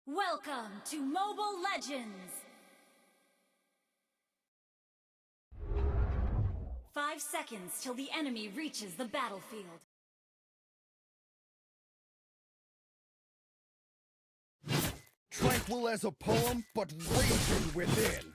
Welcome to Mobile Legends! 5 seconds till the enemy reaches the battlefield. Tranquil as a poem, but raging within.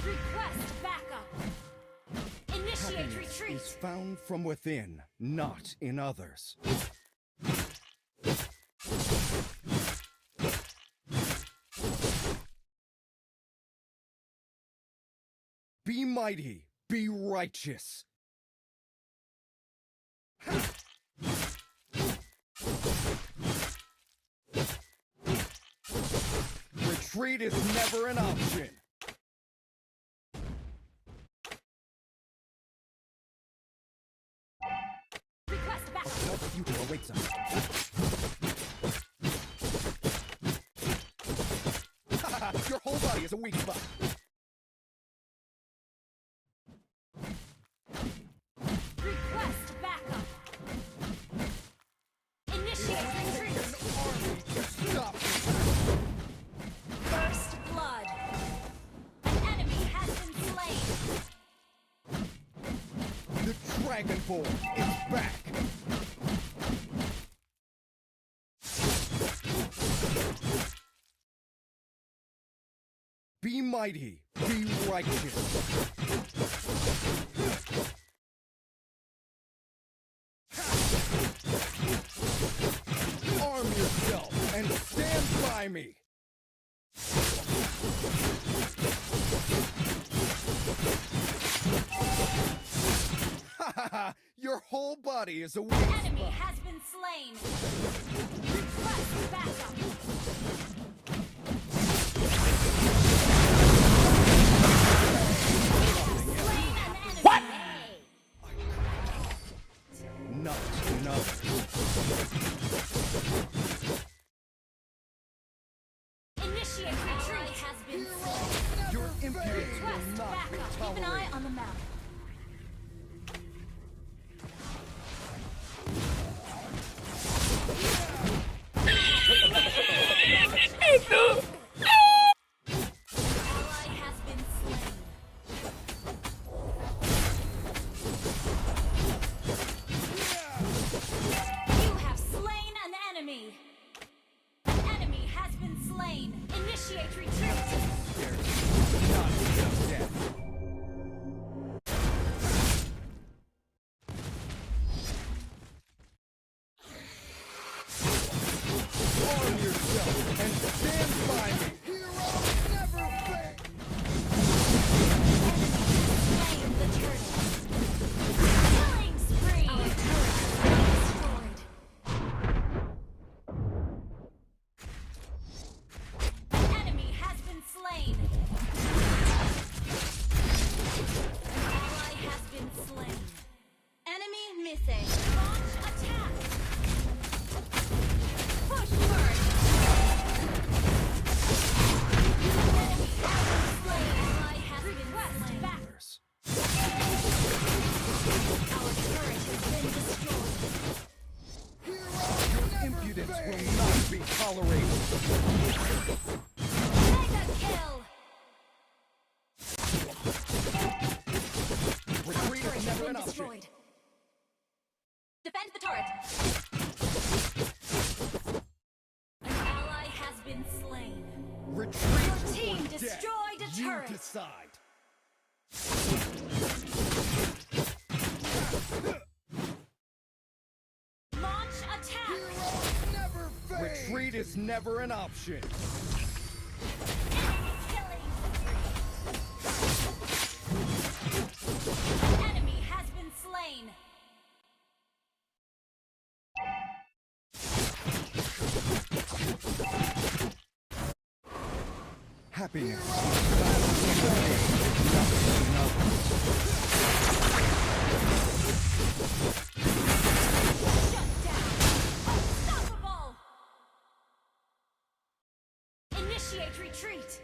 Request backup. Initiate retreat. Is found from within, not in others. Be mighty, be righteous. Retreat is never an option. Request backup. What future awaits us? Your whole body is a weak spot. Request backup. Initiate retreat. Stop. First blood. An enemy has been slain. The Dragonborn is back. Be mighty, be righteous. Arm yourself and stand by me. Ha ha ha! Your whole body is a weak Enemy spot. has been slain. Request backup. What? Not enough. Initiate retreat has been slain. Your impudence Request will not be backup. Keep an eye tolerated. on the map. Ally has been slain. You have slain an enemy. An enemy has been slain. Initiate retreat. Not just yet. Arm yourself and stand by me. Heroes never fail. Slain the turtle. Killing spree. Our turret has been destroyed. Enemy has been slain. An ally has been slain. Enemy missing. Launch attack. Push first. Enemy has been slain. Ally has been slain. Back. Our turret has been destroyed. Your impudence will not be tolerated. Mega kill. Retreat Turret is has never been an option. destroyed. Defend the turret. An ally has been slain. Retreat Your team or death. destroyed a turret. You decide. Launch attack. Retreat is never an option. Enemy killing. Enemy has been slain. Happiness is nothing else. Shut down! Unstoppable! Initiate retreat!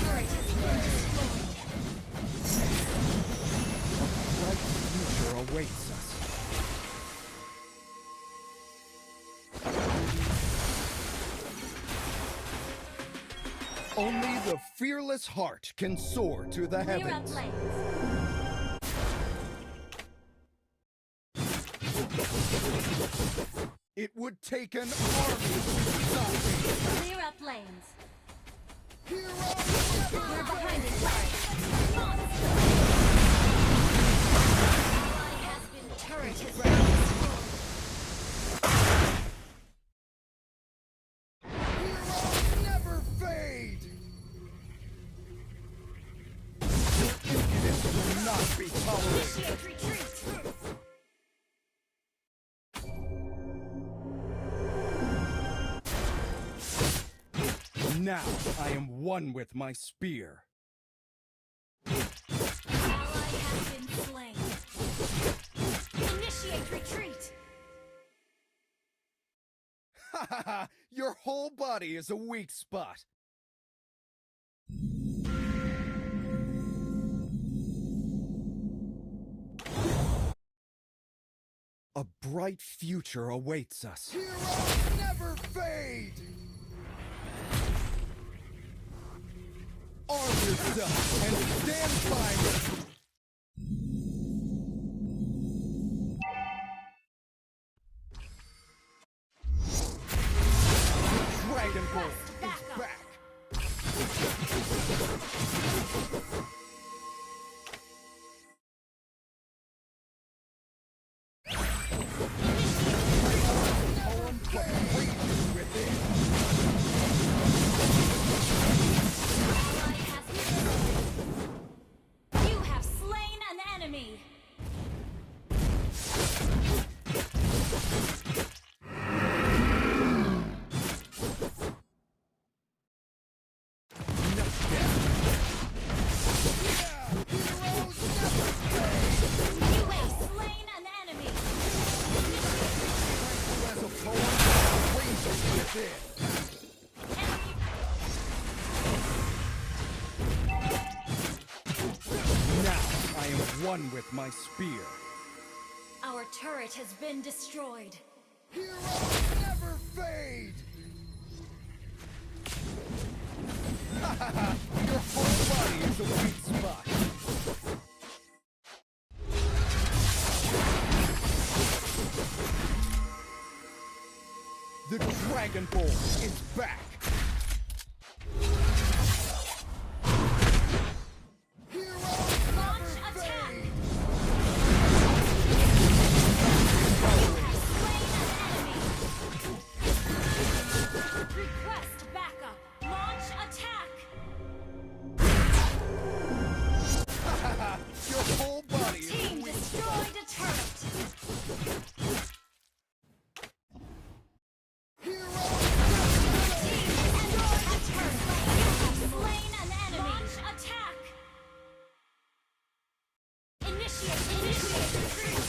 Bright future awaits us. Only the fearless heart can soar to the Clear up heavens. lanes. It would take an army to stop me. Clear up lanes. Heroes We're never behind it. Monster! Ally has been turret has been destroyed. Heroes never fade! Your impudence will not be tolerated. Initiate retreat! Now I am one with my spear. Ally has been slain. Initiate retreat! Ha ha ha! Your whole body is a weak spot. A bright future awaits us. Heroes never fade! Arm yourself and stand by me! Dragon Ball is back! Poem but rages within. Ally has been. You have slain an enemy. You have slain an enemy. As a poem but rages within. Enemy. Now I am one with my spear. Our turret has been destroyed. Heroes never fade! Ha ha ha! Your whole body is a weak spot. The Dragon Ball is back! Launch attack. Slain an enemy. Request backup. Launch attack. Your whole body is a Team weak destroyed a turret. Team destroyed a turret. You have slain an enemy. Launch attack. Initiate retreat.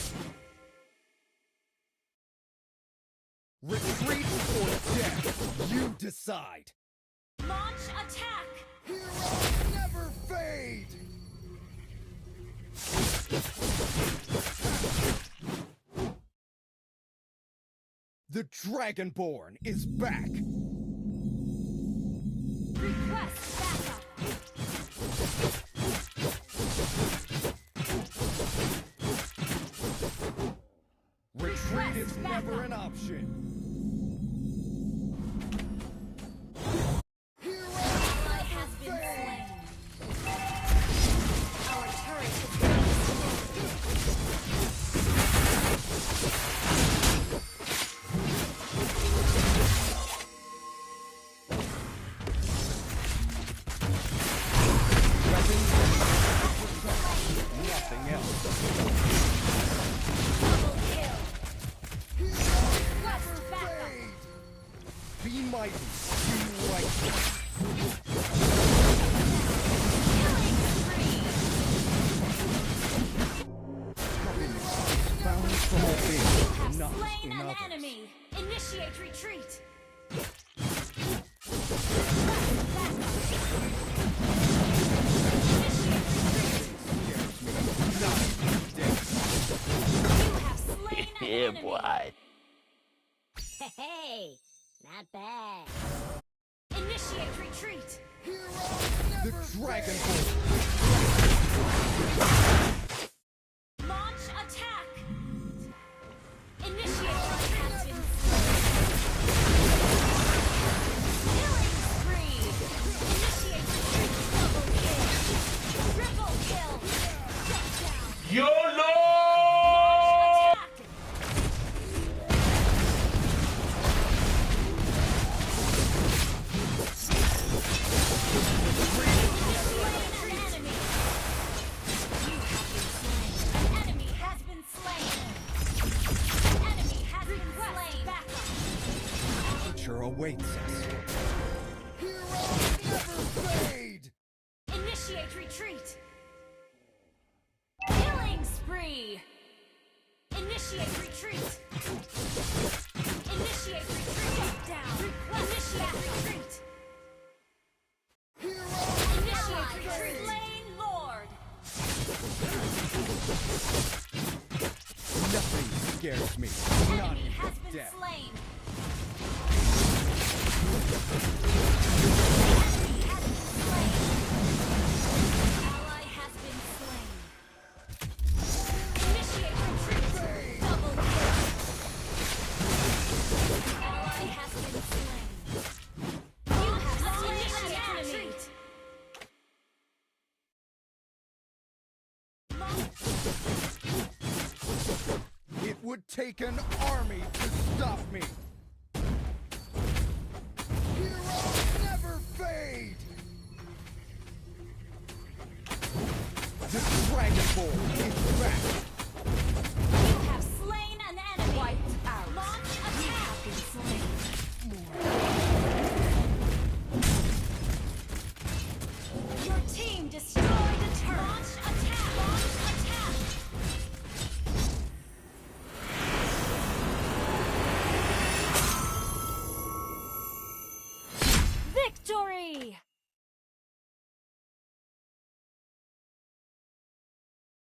Retreat or death, you decide. Launch attack. Heroes never fade! The Dragonborn is back! Request backup. Retreat is Request never backup. an option! Ally has been slain. Our turret has been Nothing else. slain in an others. enemy. Initiate retreat. You have slain an enemy. boy. Hey, not bad. Initiate retreat. The Dragon Ball. Launch attack. Initiate retreat. Killing spree. Initiate retreat. Double kill. Triple kill. Shut down. YOLO! Launch attack. Future awaits us. Heroes never fade! Initiate retreat. Killing spree. Initiate retreat. Initiate retreat. Shut down. Initiate retreat. Initiate retreat. Slain Lord. Nothing scares me. Not Enemy has even been death. slain. Enemy has been slain. Ally has been slain. Initiate retreat. Double kill. Ally has been slain. You have slain an enemy. It would take an army to stop me. Heroes never fade! The Dragon Ball is back!